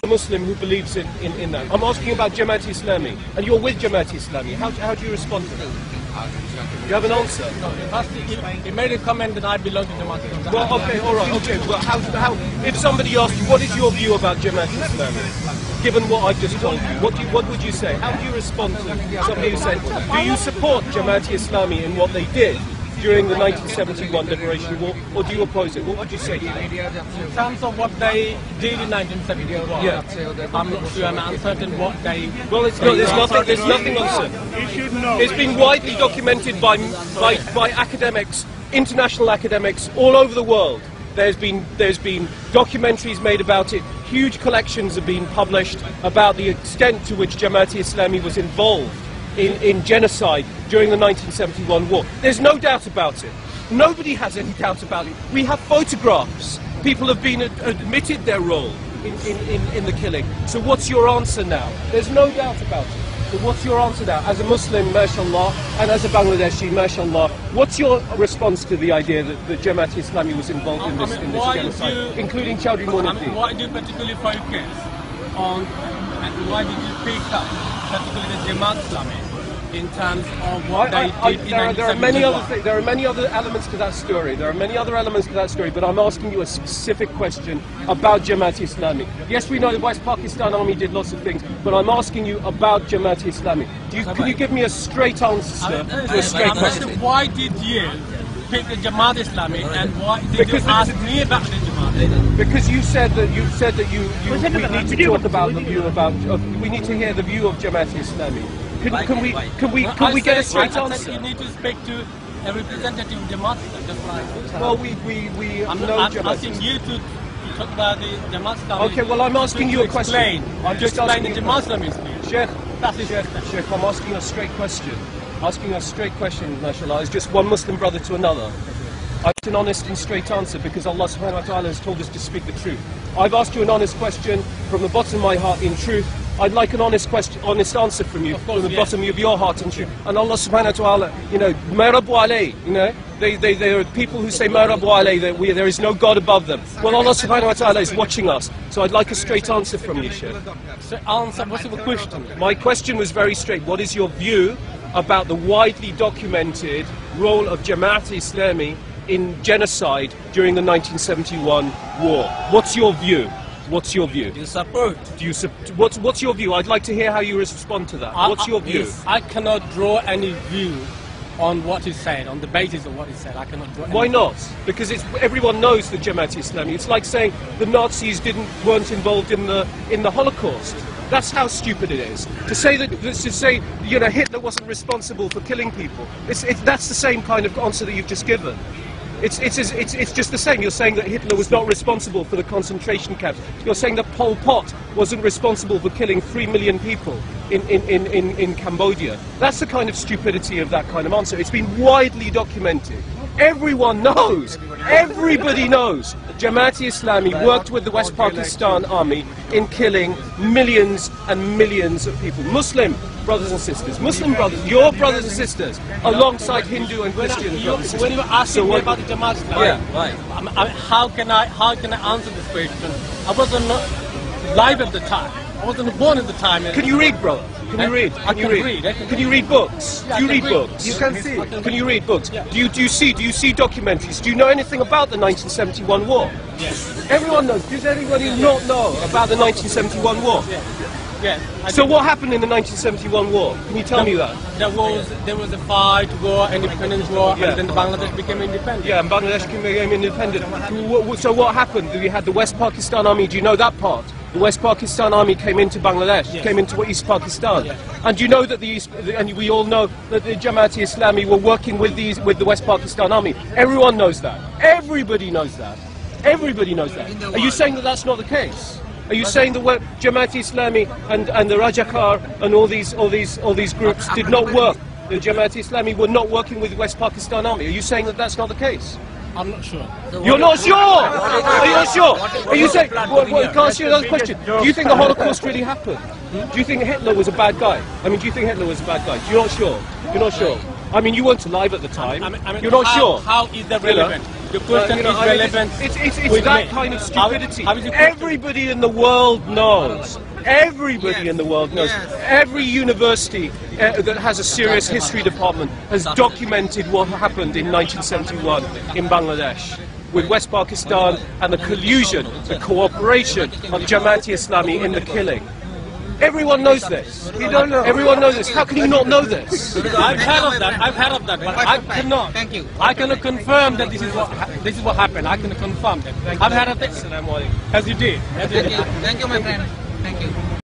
a Muslim who believes in that. I'm asking about Jamaat-e-Islami, and you're with Jamaat-e-Islami. How do you respond to that? Do you have an answer? No, he made a comment that I belong to Jamaat-e-Islami. Well, okay, all right, okay. Well, how? If somebody asked you, what is your view about Jamaat-e-Islami, given what I've just told you, what would you say? How do you respond to somebody who said, do you support Jamaat-e-Islami in what they did during the 1971 Liberation War, or do you oppose it? What would you say to that? In terms of what they did in 1971, Yeah. I'm not sure, I'm uncertain what they... Well, there's nothing uncertain. It's been widely documented by academics, international academics all over the world. There's been documentaries made about it. Huge collections have been published about the extent to which Jamaat-e-Islami was involved in genocide during the 1971 war. There's no doubt about it. Nobody has any doubt about it. We have photographs. People have been admitted their role in the killing. So what's your answer now? There's no doubt about it. So what's your answer now? As a Muslim, mashallah, and as a Bangladeshi, mashallah, what's your response to the idea that the Jamaat-e-Islami was involved in this genocide, including Chaudhry Moinuddin? Why do you particularly focus on, and why did you pick up particularly the Jamaat-Islami in terms of what they did in 1971? There are many other elements to that story. But I'm asking you a specific question about Jamaat-e-Islami. Yes, we know the West Pakistan Army did lots of things, but I'm asking you about Jamaat-e-Islami. Can you give me a straight answer to a straight question? Why did you pick the Jamaat-Islami, and why did you ask me about the Jamaat? Because you said that we need to talk about the view we need to hear the view of Jamaat-e-Islami. Can we get a straight answer? You need to speak to a representative of Jamaat, just like... Well, we know Jamaat. I'm asking you to talk about the Jamaat. Okay, well, I'm asking you a question. I'm just asking the Jamaat. Sheikh, I'm asking a straight question. Mashallah, is just one Muslim brother to another. I want an honest and straight answer because Allah subhanahu wa ta'ala has told us to speak the truth. I've asked you an honest question from the bottom of my heart in truth. I'd like an honest answer from you, from the bottom of your heart in truth. And Allah subhanahu wa ta'ala, Ma Rabbu alayh, there are people who say Ma Rabbu alayh, that there is no God above them. Well, Allah subhanahu wa ta'ala is watching us. So I'd like a straight answer from you, Sheikh. So what's your question? My question was very straight. What is your view about the widely documented role of Jamaat-e-Islami in genocide during the 1971 war? What's your view? What's your view? Do you support? What's your view? I'd like to hear how you respond to that. What's your view? I cannot draw any view on what he said, on the basis of what he said. I cannot draw any Why not? Because everyone knows the Jamaat-e-Islami. It's like saying the Nazis weren't involved in the Holocaust. That's how stupid it is. To say Hitler wasn't responsible for killing people. That's the same kind of answer that you've just given. It's just the same. You're saying that Hitler was not responsible for the concentration camps. You're saying that Pol Pot wasn't responsible for killing 3 million people in Cambodia. That's the kind of stupidity of that kind of answer. It's been widely documented. Everyone knows, everybody knows, Jamaat-e-Islami worked with the West Pakistan Army in killing millions and millions of people. Muslim brothers and sisters, Muslim brothers, your brothers and sisters, alongside Hindu and Christian brothers and sisters. When you were asking me about the Jamaat-e-Islami, how can I answer this question? I wasn't live at the time. I wasn't born at the time. Can you read, brother? Can you read? I can read. Can you read books? Yeah, do you read books? You can see. Can you read books? Yeah. Do you see documentaries? Do you know anything about the 1971 war? Yes. Everyone knows. Does anybody not know about the 1971 war? Yeah. So what happened in the 1971 war? Can you tell me that? There was a fight, war, independence war, and then Bangladesh became independent. Yeah, and Bangladesh became independent. So what happened? We had the West Pakistan Army. Do you know that part? The West Pakistan Army came into Bangladesh, came into East Pakistan. And you know that and we all know that the Jamaat-e-Islami were working with the West Pakistan Army. Everyone knows that. Everybody knows that. Everybody knows that. Are you saying that that's not the case? Are you saying the Jamaat-e-Islami and the Rajakar and all these groups did not work? The Jamaat-e-Islami were not working with the West Pakistan Army. Are you saying that that's not the case? I'm not sure. You're not sure? Are you not sure? Are you saying? Can I ask you another question? Do you think the Holocaust really happened? Do you think Hitler was a bad guy? I mean, do you think Hitler was a bad guy? You're not sure? You're not sure? I mean, you weren't alive at the time. I mean, You're not sure. How is that relevant? The question is relevant. It's that kind of stupidity. Everybody in the world knows. Everybody in the world knows. Every university that has a serious history department has documented what happened in 1971 in Bangladesh with West Pakistan and the collusion, the cooperation of Jamaat-e-Islami in the killing. Everyone knows this. You don't know. Everyone knows this. How can you not know this? I've heard of that. I've heard of that, but I cannot. Thank you. I cannot confirm that this is what happened. I can confirm that. I've heard of this. As you did. As you did. Thank you, my friend. Thank you.